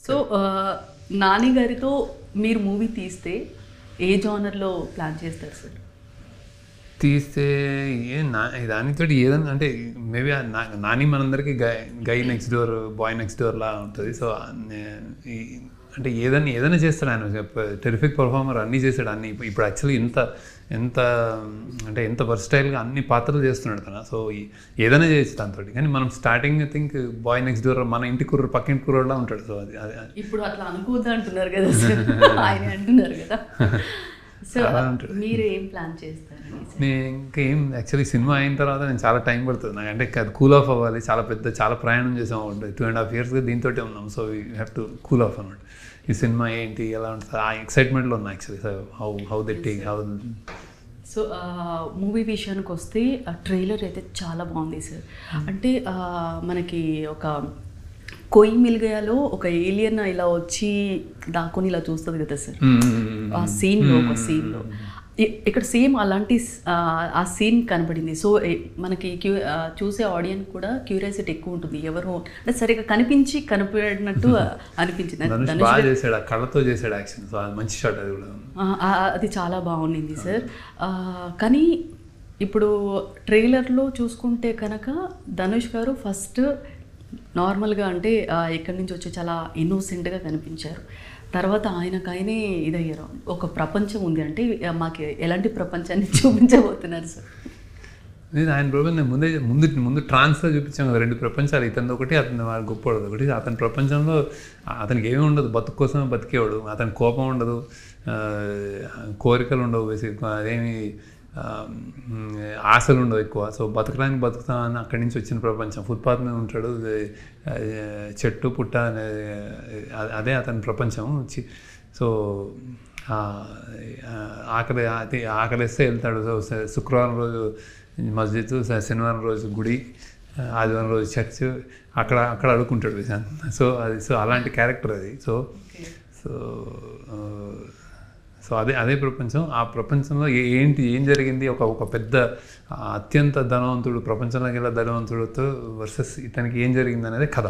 So Nani గారితో మీరు movie తీస్తే ఏ జానర్లో ప్లాన్ చేస్తారు సార్? తీస్తే దానితో ఏదన్నా అంటే మేబీ నాని మనందరికీ గై నెక్స్ట్ డోర్ బాయ్ నెక్స్ట్ డోర్లా ఉంటుంది. సో అంటే ఏదైనా చేస్తాడు ఆయన, టెరిఫిక్ పర్ఫార్మర్, అన్నీ చేశాడు అన్నీ. ఇప్పుడు యాక్చువల్లీ ఎంత వర్స్టైల్గా అన్ని పాత్రలు చేస్తున్నాడు తన. సో ఏదైనా చేయొచ్చు దాంతో. కానీ మనం starting I think boy next door, మన ఇంటి కుర్ర పక్కింటి కుర్రలా ఉంటాడు. సో అది ఇప్పుడు అట్లా అనుకోవద్దు అంటున్నారు కదా సార్, ఆయన అంటున్నారు కదా. సో మీరు ఏం ప్లాన్ చేస్తారు? నేను ఇంకేం యాక్చువల్లీ సినిమా అయిన తర్వాత నేను చాలా టైం పడుతుంది నాకు, అంటే అది కూల్ ఆఫ్ అవ్వాలి. చాలా ప్రయాణం చేసాం, 2.5 yearsగా దీంతో ఉన్నాం. So we have to cool of అనమాట. ఈ సినిమా ఏంటి ఎలా ఉంటుంది ఆ ఎక్సైట్మెంట్లో ఉన్నా actually. So how that take how. So movie విషయానికి వస్తే ట్రైలర్ అయితే చాలా బాగుంది సార్. అంటే మనకి ఒక కొయ్యి మిల్గయాలో ఒక ఏలియన్ ఇలా వచ్చి దాక్కుని ఇలా చూస్తుంది కదా సార్, ఆ సీన్లో ఒక సీన్లో ఇక్కడ సేమ్ అలాంటి ఆ సీన్ కనపడింది. సో మనకి చూసే ఆడియన్స్ కూడా క్యూరియాసిటీ ఎక్కువ ఉంటుంది, ఎవరు అంటే సరిగా కనిపడినట్టు అనిపించింది. కళ్ళతో చేసాడు యాక్షన్, మంచి షాట్ అది కూడా, అది చాలా బాగుండింది సార్. కానీ ఇప్పుడు ట్రైలర్లో చూసుకుంటే కనుక ధనుష్ గారు ఫస్ట్ నార్మల్గా అంటే ఎక్కడి నుంచి వచ్చి చాలా ఇన్నోసెంట్గా కనిపించారు. తర్వాత ఆయనకైనే ఇదయ్యారు, ఒక ప్రపంచం ఉంది అంటే మాకు ఎలాంటి ప్రపంచాన్ని చూపించబోతున్నారు సార్? నేను ఆయన ప్రపంచం ముందు ట్రాన్స్లో చూపించాం కదా, 2 ప్రపంచాలు, ఇతను ఒకటి అతను వాడు గొప్పవాడు ఒకటి. అతని ప్రపంచంలో అతనికి ఏమీ ఉండదు, బతుకు కోసమే బతికేవాడు. అతనికి కోపం ఉండదు, కోరికలు ఉండవు, అదేమి ఆశలు ఉండవు ఎక్కువ. సో బతకడానికి బతుకుతామని అక్కడి నుంచి వచ్చిన ప్రపంచం. ఫుట్పాత్ మీద ఉంటాడు, చెట్టు పుట్ట అదే అతని ప్రపంచం. సో ఆకలిస్తే వెళ్తాడు. సో శుక్రవారం రోజు మస్జిద్, శనివారం రోజు గుడి, ఆదివారం రోజు చర్చ్, అక్కడ అడుక్కుంటాడు. సో అలాంటి క్యారెక్టర్ అది. సో అదే ప్రపంచం. ఆ ప్రపంచంలో ఏం జరిగింది, ఒక పెద్ద అత్యంత ధనవంతుడు, ప్రపంచంలోకి వెళ్ళే ధనవంతుడితో వర్సెస్ ఇతనికి ఏం జరిగింది అనేది కథ.